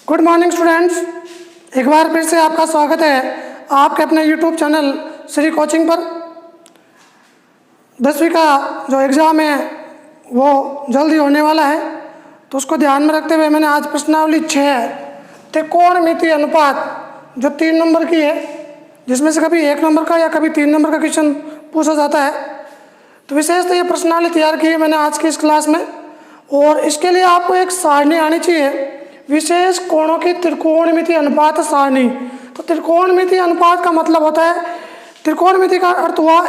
Good morning students, एक बार फिर से आपका स्वागत है आपके अपने यूट्यूब चैनल श्री कोचिंग पर। 10वीं का जो एग्ज़ाम है वो जल्दी होने वाला है, तो उसको ध्यान में रखते हुए मैंने आज प्रश्नावली 6 त्रिकोणमितीय अनुपात जो 3 नंबर की है, जिसमें से कभी 1 नंबर का या कभी 3 नंबर का क्वेश्चन पूछा जाता है, तो विशेषतः ये प्रश्नावली तैयार की है मैंने आज की इस क्लास में। और इसके लिए आपको एक सारणी आनी चाहिए, विशेष कोणों की त्रिकोणमितीय अनुपात सारणी। तो त्रिकोणमितीय अनुपात का मतलब होता है, त्रिकोणमिति का अर्थ हुआ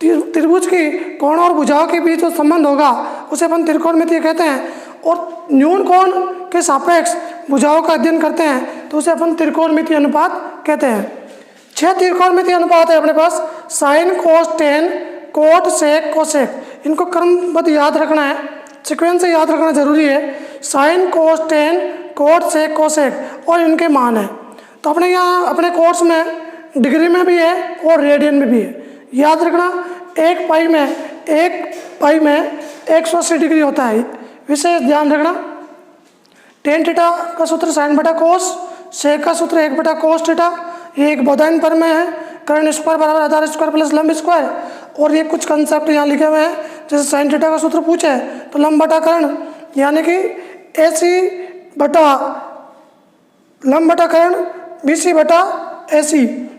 त्रिभुज की कोणों और भुजाओं के बीच जो संबंध होगा उसे अपन त्रिकोणमितीय कहते हैं। और न्यून कोण के सापेक्ष भुजाओं का अध्ययन करते हैं तो उसे अपन त्रिकोणमितीय अनुपात कहते हैं। 6 त्रिकोणमितीय अनुपात है अपने पास, साइन, कोस, टेन, कोट, सेक, कोसेक। इनको क्रमबद्ध याद रखना है, सीक्वेंस से याद रखना जरूरी है। साइन, कोस, टेन, कोट, सेक, कोसेक और इनके मान है। तो अपने यहाँ अपने कोर्स में डिग्री में भी है और रेडियन में भी है। याद रखना, एक पाई में 180 डिग्री होता है, विशेष ध्यान रखना। टेन थीटा का सूत्र साइन बटा कोस, सेक का सूत्र 1 बटा कोस थीटा। ये एक बोधायन पर में है, कर्ण स्क्वायर बराबर आधार स्क्वायर प्लस लंब स्क्वायर। और ये कुछ कंसेप्ट यहाँ लिखे हुए हैं, जैसे साइन थीटा का सूत्र पूछे तो लंब बटा कर्ण यानी कि AC बटा लंब बटा कर्ण BC बटा AC।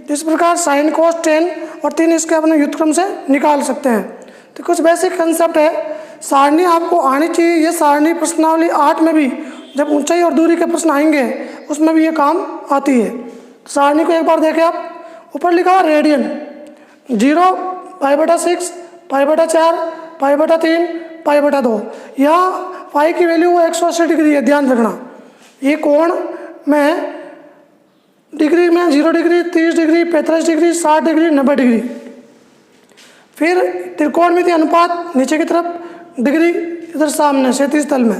इस प्रकार साइन, कोस, टेन और 3 इसके अपने व्युत्क्रम से निकाल सकते हैं। तो कुछ बेसिक कंसेप्ट है, सारणी आपको आनी चाहिए। ये सारणी प्रश्नावली 8 में भी जब ऊंचाई और दूरी के प्रश्न आएंगे उसमें भी ये काम आती है। सारणी को एक बार देखें आप, ऊपर लिखा रेडियन 0, π/6, π/4, π/3, π/2। यहाँ पाई की वैल्यू 180 डिग्री है, ध्यान रखना। ये कोण में डिग्री में 0 degree, 30 degree, 45 degree, 60 degree, 90 degree. फिर त्रिकोणमितीय अनुपात नीचे की तरफ, डिग्री इधर सामने क्षैतिज तल में।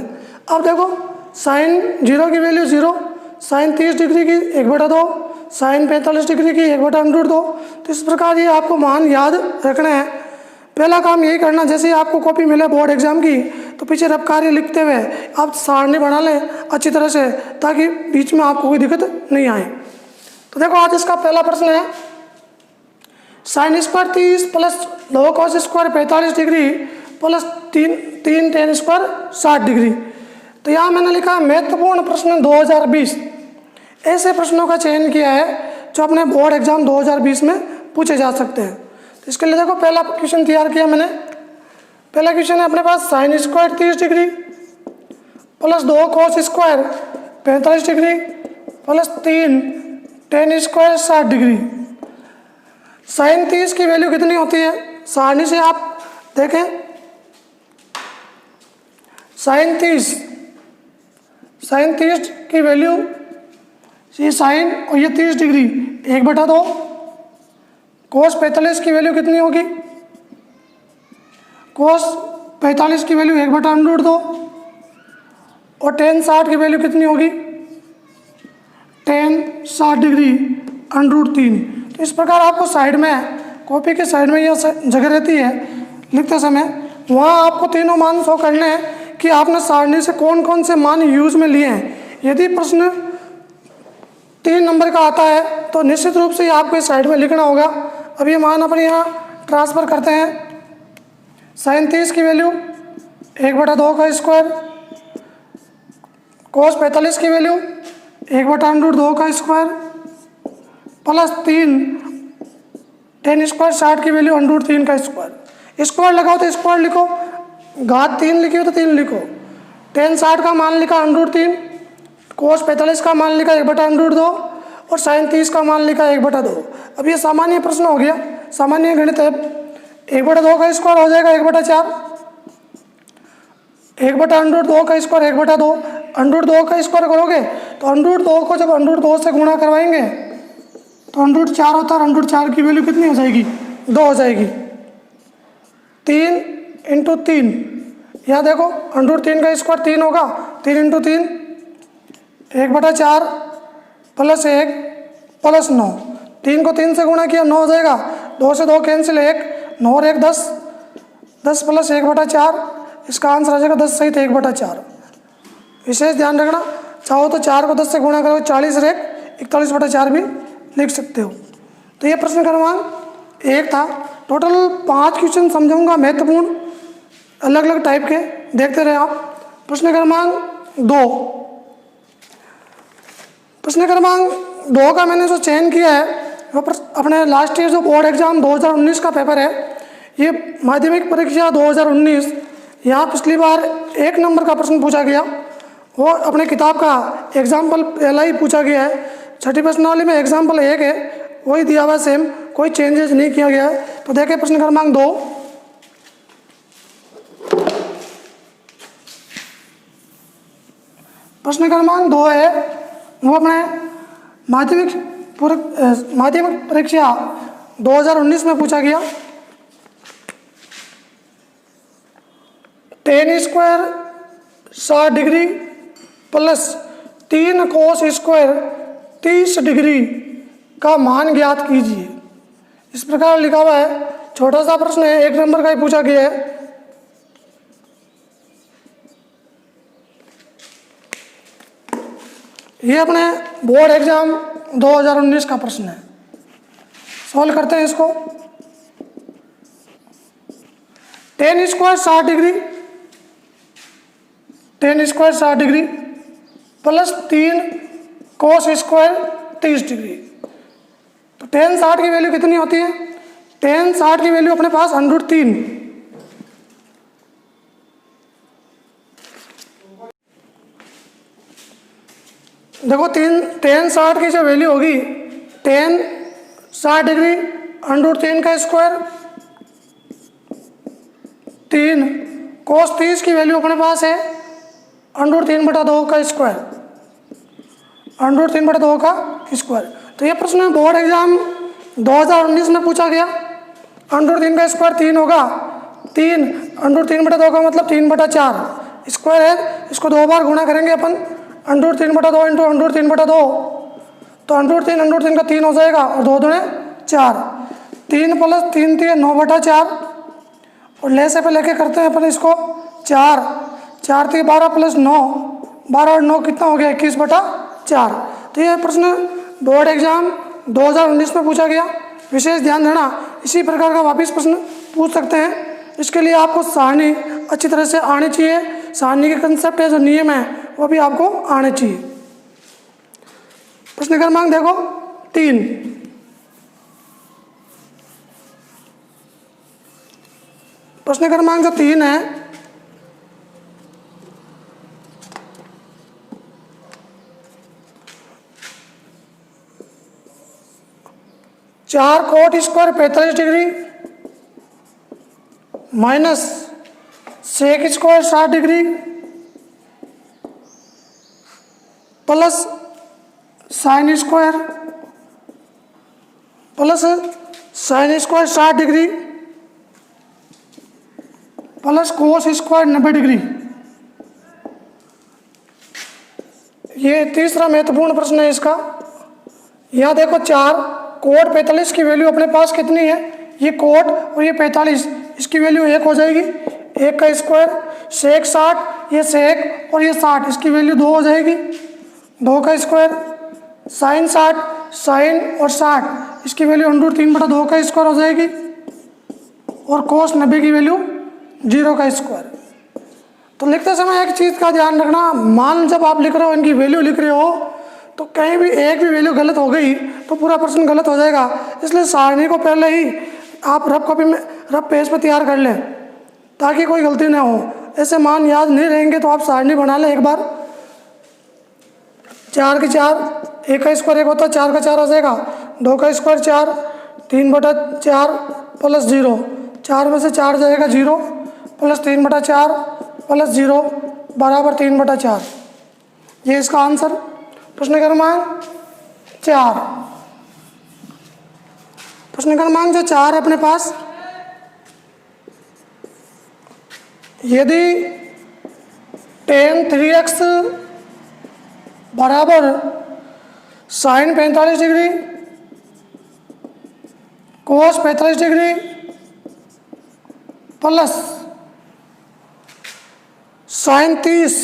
अब देखो, साइन 0 की वैल्यू 0, साइन 30 डिग्री की 1/2, साइन 45 डिग्री की 1/√2। तो इस प्रकार ये आपको मान याद रखना है। पहला काम यही करना, जैसे ही आपको कॉपी मिले बोर्ड एग्जाम की तो पीछे रफ कार्य लिखते हुए आप सारणी बना लें अच्छी तरह से, ताकि बीच में आपको कोई दिक्कत नहीं आए। तो देखो, आज इसका पहला प्रश्न है, sign square 30 plus 2 cos square 45 degree plus 3 tan square 60 degree. तो यहाँ मैंने लिखा महत्वपूर्ण प्रश्न 2020। ऐसे प्रश्नों का चयन किया है जो अपने बोर्ड एग्जाम 2020 में पूछे जा सकते हैं। तो इसके लिए देखो, पहला क्वेश्चन तैयार किया मैंने। पहला क्वेश्चन है अपने पास, sine square 30 degree plus 2 cos square 45 degree plus 3 tan square 60 degree. Sine 30 की वैल्यू कितनी होती है, सारणी से आप देखें। साइन 30 की वैल्यू, ये साइन और ये 30 डिग्री 1/2। कोस 45 की वैल्यू कितनी होगी, कोस 45 की वैल्यू 1/√2। और टेन 60 की वैल्यू कितनी होगी, टेन 60 डिग्री √3। तो इस प्रकार आपको साइड में, कॉपी के साइड में यह जगह रहती है लिखते समय, वहाँ आपको तीनों मान शो करने हैं कि आपने सारणी से कौन कौन से मान यूज में लिए हैं। यदि प्रश्न 3 नंबर का आता है तो निश्चित रूप से आपको इस साइड में लिखना होगा। अब ये मान अपने यहाँ ट्रांसफ़र करते हैं। साइन 30 की वैल्यू 1/2 का स्क्वायर, कोस 45 की वैल्यू 1/√2 का स्क्वायर प्लस 3 टेन स्क्वायर 60 की वैल्यू √3 का स्क्वायर। स्क्वायर लगाओ तो स्क्वायर लिखो, घात 3 लिखी हो तो 3 लिखो। टेन 60 का मान लिखा √3, कोस 45 का मान लिखा 1/√2 और साइन 30 का मान लिखा 1/2। अब ये सामान्य प्रश्न हो गया, सामान्य गणित है। 1/2 का स्क्वायर हो जाएगा 1/4, 1/√2 का स्क्वायर 1/2। √2 का स्क्वायर करोगे तो √2 को जब √2 से गुणा करवाएंगे तो √4 होता है। √4 की वैल्यू कितनी हो जाएगी, 2 हो जाएगी। 3 × 3, यहाँ देखो √3 का स्क्वायर 3 होगा, 3 × 3 1/4 प्लस 1 प्लस 9। 3 को 3 से गुणा किया 9 हो जाएगा, 2 से 2 कैंसिल, 1 9 और 1 10, 10 प्लस 1/4, इसका आंसर आ जाएगा 10 सहित 1/4। विशेष ध्यान रखना, चाहो तो 4 को 10 से गुणा करो 40 रेख 41/4 भी लिख सकते हो। तो ये प्रश्न क्रमांक 1 था। टोटल 5 क्वेश्चन समझाऊंगा महत्वपूर्ण, अलग अलग टाइप के, देखते रहे आप। प्रश्न क्रमांक 2, प्रश्न क्रमांक 2 का मैंने जो चयन किया है वो अपने लास्ट ईयर जो बोर्ड एग्जाम 2019 का पेपर है, ये माध्यमिक परीक्षा 2019, यहाँ पिछली बार 1 नंबर का प्रश्न पूछा गया, वो अपने किताब का एग्जाम्पल पहला ही पूछा गया है। छठी प्रश्नावली में एग्जाम्पल 1 है, वही दिया हुआ है सेम, कोई चेंजेस नहीं किया गया है। तो देखें प्रश्न क्रमांक 2, प्रश्न क्रमांक 2 है वो अपने माध्यमिक परीक्षा 2019 में पूछा गया। tan square 60 degree plus 3 cos square 30 degree का मान ज्ञात कीजिए। इस प्रकार लिखा हुआ है, छोटा सा प्रश्न है, 1 नंबर का ही पूछा गया है। ये अपने बोर्ड एग्जाम 2019 का प्रश्न है। सॉल्व करते हैं इसको। tan square 60 degree, tan square 60 degree plus 3 cos square 30 degree. तो tan 60 की वैल्यू कितनी होती है? tan 60 की वैल्यू अपने पास √3। देखो tan 60 की जो वैल्यू होगी, tan 60 डिग्री √3 का स्क्वायर 3 cos 30 की वैल्यू अपने पास है √3/2 का स्क्वायर, √3/2 का स्क्वायर। तो ये प्रश्न बोर्ड एग्जाम 2019 में पूछा गया। √3 का स्क्वायर 3 होगा, 3 √3/2 का मतलब 3/4 स्क्वायर है, इसको 2 बार गुणा करेंगे अपन, √3/2 इंटू √3/2, तो √3 का 3 हो जाएगा और 2 दूने 4, 3 प्लस 3 थी 9/4, और ले से पे लेके करते हैं अपन इसको 4 थी 12 प्लस 9, 12 और 9 कितना हो गया 21/4। तो ये प्रश्न बोर्ड एग्जाम 2019 में पूछा गया। विशेष ध्यान देना, इसी प्रकार का वापस प्रश्न पूछ सकते हैं। इसके लिए आपको सारणी अच्छी तरह से आनी चाहिए, सारणी के कंसेप्ट है, जो नियम है वो भी आपको आने चाहिए। प्रश्न क्रमांक देखो 3, प्रश्न क्रमांक जो 3 है, चार cot square 45 degree minus sec square 60 degree plus sine square 60 degree plus cos square 90 degree. ये तीसरा महत्वपूर्ण प्रश्न है इसका। यहाँ देखो 4 कोट 45 की वैल्यू अपने पास कितनी है, ये कोट और ये 45, इसकी वैल्यू 1 हो जाएगी, 1 का स्क्वायर, सेक 60, ये सेक और ये 60, इसकी वैल्यू 2 हो जाएगी, 2 का स्क्वायर, साइन 60, साइन और 60, इसकी वैल्यू √3/2 का स्क्वायर हो जाएगी, और कोस 90 की वैल्यू 0 का स्क्वायर। तो लिखते समय एक चीज़ का ध्यान रखना, मान जब आप लिख रहे हो, इनकी वैल्यू लिख रहे हो, तो कहीं भी एक भी वैल्यू गलत हो गई तो पूरा प्रश्न गलत हो जाएगा। इसलिए सारणी को पहले ही आप रफ कॉपी में, रफ पेज पर तैयार कर लें ताकि कोई गलती ना हो। ऐसे मान याद नहीं रहेंगे तो आप सारणी बना लें एक बार। 4 के 4, 1 का स्क्वायर 1 होता है, 4 का 4 हो जाएगा, 2 का स्क्वायर 4, 3/4 प्लस 0, 4 में से 4 जाएगा 0, प्लस 3/4 प्लस 0 बराबर 3/4। ये इसका आंसर। प्रश्न क्रमांक 4, प्रश्न क्रमांक जो 4 है अपने पास, यदि tan 3x बराबर sine 45 degree cos 45 degree plus sine 30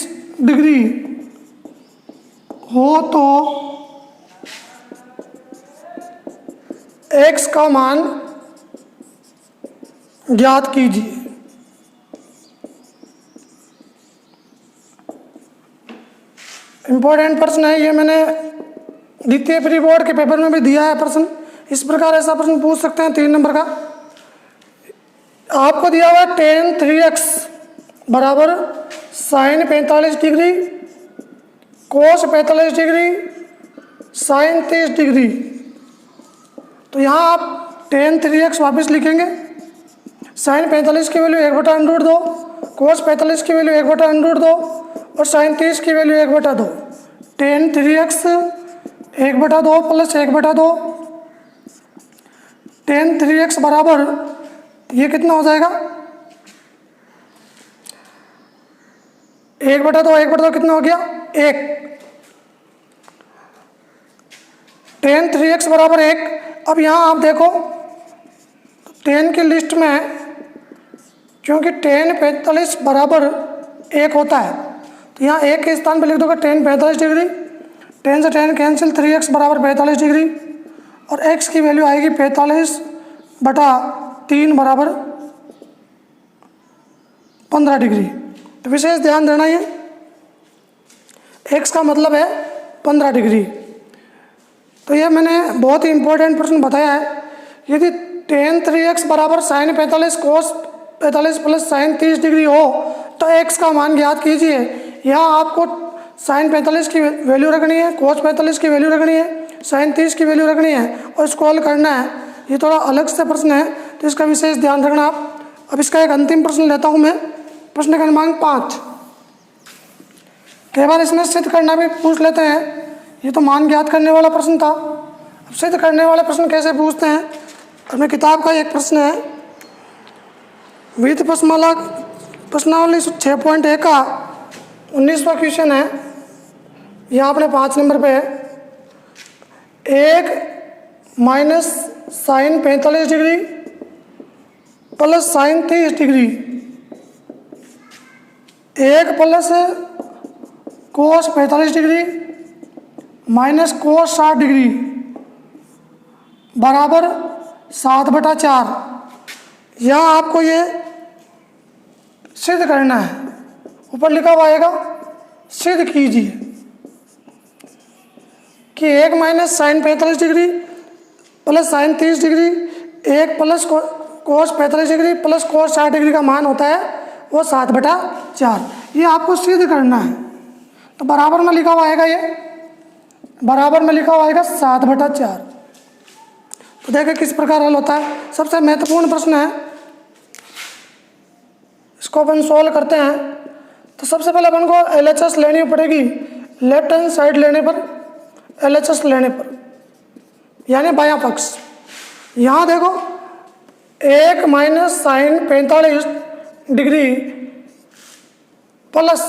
degree हो तो x का मान ज्ञात कीजिए। इंपॉर्टेंट प्रश्न है ये, मैंने द्वितीय प्री बोर्ड के पेपर में भी दिया है प्रश्न। इस प्रकार ऐसा प्रश्न पूछ सकते हैं 3 नंबर का। आपको दिया हुआ है tan 3x बराबर sine 45 degree cos 45 degree sine 30 degree. तो यहाँ आप tan 3x वापस लिखेंगे, साइन 45 की वैल्यू 1/√2, कोस 45 की वैल्यू 1/√2 और साइन 30 की value 1/2। tan 3x 1/2 plus 1/2, tan 3x बराबर ये कितना हो जाएगा 1/2, 1/2 कितना हो गया 1। tan 3x बराबर 1। अब यहाँ आप देखो tan की लिस्ट में, क्योंकि tan 45 बराबर 1 होता है, तो यहाँ 1 के स्थान पर लिख दोगे tan 45 डिग्री, tan से tan कैंसिल, 3x बराबर 45 डिग्री और x की वैल्यू आएगी 45/3 बराबर 15 डिग्री। तो विशेष ध्यान देना, ये x का मतलब है 15 डिग्री। तो ये मैंने बहुत ही इंपॉर्टेंट प्रश्न बताया है। यदि tan 3x बराबर साइन 45 कोस 45 प्लस साइन 30 डिग्री हो तो x का मान ज्ञात कीजिए। यहाँ आपको साइन 45 की वैल्यू रखनी है, कोस 45 की वैल्यू रखनी है, साइन 30 की वैल्यू रखनी है और इसको हल करना है। ये थोड़ा अलग से प्रश्न है तो इसका विशेष ध्यान रखना आप। अब इसका एक अंतिम प्रश्न लेता हूँ मैं, प्रश्न क्रमांक 5। कई बार इसमें सिद्ध करना भी पूछ लेते हैं। ये तो मान ज्ञात करने वाला प्रश्न था, अब सिद्ध करने वाले प्रश्न कैसे पूछते हैं। और मैं किताब का एक प्रश्न है, वित्त प्रश्नावली 6.1 का 19वां क्वेश्चन है। यहाँ अपने 5 नंबर पे है, 1 minus sine 45 degree plus sine 30 degree, 1 plus cos 45 degree minus cos 60 degree बराबर 7/4। यहाँ आपको ये सिद्ध करना है। ऊपर लिखा हुआ आएगा सिद्ध कीजिए कि 1 minus sine 45 degree plus sine 30 degree, 1 plus cos 45 degree plus cos 60 degree का मान होता है वो 7/4। ये आपको सिद्ध करना है। तो बराबर में लिखा हुआ आएगा, ये बराबर में लिखा हुआ आएगा 7/4। तो देखिए किस प्रकार हल होता है। सबसे महत्वपूर्ण प्रश्न है, इसको अपन सॉल्व करते हैं। तो सबसे पहले अपन को LHS लेनी पड़ेगी। लेफ्ट हैंड साइड लेने पर, LHS लेने पर यानी बायां पक्ष। यहाँ देखो 1 minus sine 45 degree plus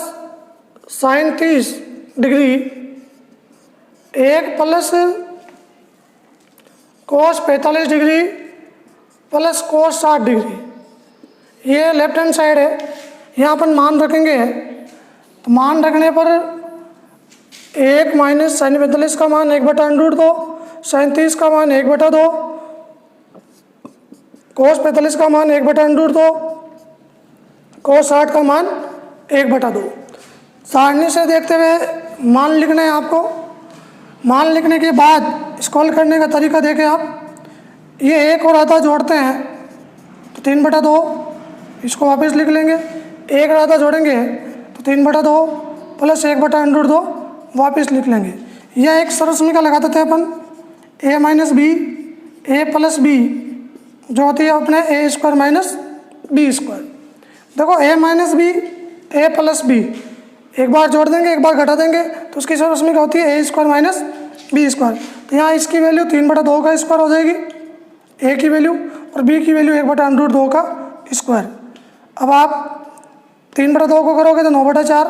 sine 30 degree, 1 plus cos 45 degree plus cos 60 degree, ये लेफ्ट हैंड साइड है। यहाँ अपन मान रखेंगे, तो मान रखने पर 1 माइनस साइन 45 का मान 1/√2, साइन 30 का मान 1/2, कोस 45 का मान 1/√2, कोस 60 का मान 1/2। सारणी से देखते हुए मान लिखना है आपको। मान लिखने के बाद इसको हल करने का तरीका देखें आप। ये 1 और आधा जोड़ते हैं तो 3/2, इसको वापस लिख लेंगे। 1 और आधा जोड़ेंगे तो 3/2 प्लस 1/√2 वापस लिख लेंगे। यह एक सरसमीका लगा देते हैं अपन, a minus b, a plus b जो होती है अपने a² माइनस b²। देखो a minus b, a plus b, एक बार जोड़ देंगे एक बार घटा देंगे तो उसकी सरसमीका होती है a² माइनस b²। तो यहाँ इसकी वैल्यू 3/2 का स्क्वायर हो जाएगी, a की वैल्यू, और b की वैल्यू 1/√2 का स्क्वायर। अब आप 3/2 को करोगे तो 9/4,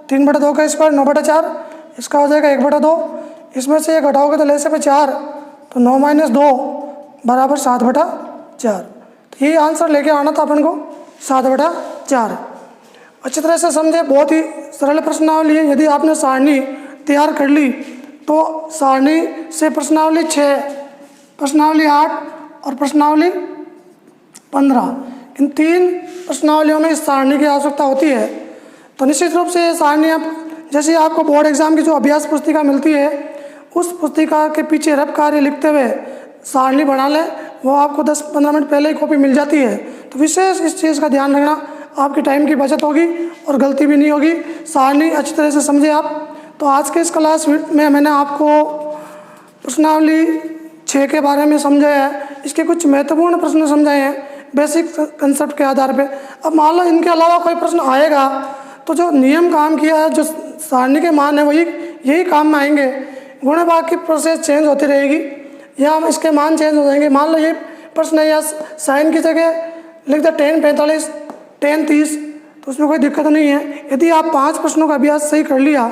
3/2 का स्क्वायर 9/4, इसका हो जाएगा 1/2। इसमें से ये घटाओगे तो लेसे पे 4, तो 9 माइनस 2 बराबर 7/4। तो ये आंसर लेके आना था अपन को 7/4। अच्छी तरह से समझे, बहुत ही सरल प्रश्नावली है। यदि आपने सारणी तैयार कर ली तो सारणी से प्रश्नावली 6, प्रश्नावली 8 और प्रश्नावली 15, इन 3 प्रश्नावलियों में इस सारणी की आवश्यकता होती है। तो निश्चित रूप से ये सारणी आप जैसे आपको बोर्ड एग्जाम की जो अभ्यास पुस्तिका मिलती है उस पुस्तिका के पीछे रफ कार्य लिखते हुए सारणी बना लें, वो आपको 10-15 मिनट पहले ही कॉपी मिल जाती है। तो विशेष इस चीज़ का ध्यान रखना, आपकी टाइम की बचत होगी और गलती भी नहीं होगी। सारणी अच्छी तरह से समझे आप। तो आज के इस क्लास में मैंने आपको प्रश्नावली 6 के बारे में समझाया है, इसके कुछ महत्वपूर्ण प्रश्न समझाए हैं बेसिक कंसेप्ट के आधार पे। अब मान लो इनके अलावा कोई प्रश्न आएगा तो जो नियम काम किया है, जो सारणी के मान है वही यही काम में आएंगे। गुणे भाग की प्रोसेस चेंज होती रहेगी या इसके मान चेंज हो जाएंगे। मान लो ये प्रश्न है या साइन की जगह लिख दे 10-45, 10-30, तो उसमें कोई दिक्कत नहीं है। यदि आप 5 प्रश्नों का अभ्यास सही कर लिया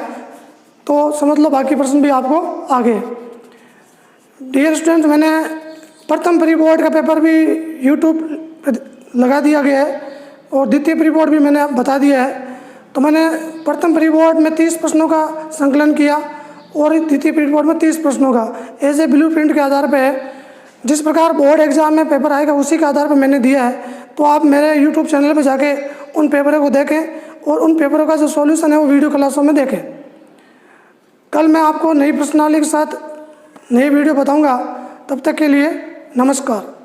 तो समझ लो बाकी प्रश्न भी आपको आगे। डियर स्टूडेंट, मैंने प्रथम प्री बोर्ड का पेपर भी यूट्यूब पर लगा दिया गया है और द्वितीय प्री बोर्ड भी मैंने बता दिया है। तो मैंने प्रथम प्री बोर्ड में 30 प्रश्नों का संकलन किया और द्वितीय प्री बोर्ड में 30 प्रश्नों का एज ए ब्लू प्रिंट के आधार पे है। जिस प्रकार बोर्ड एग्जाम में पेपर आएगा उसी के आधार पर मैंने दिया है। तो आप मेरे यूट्यूब चैनल पर जाके उन पेपरों को देखें और उन पेपरों का जो सॉल्यूशन है वो वीडियो क्लासों में देखें। कल मैं आपको नई प्रश्नावली के साथ नई वीडियो बताऊंगा। तब तक के लिए नमस्कार।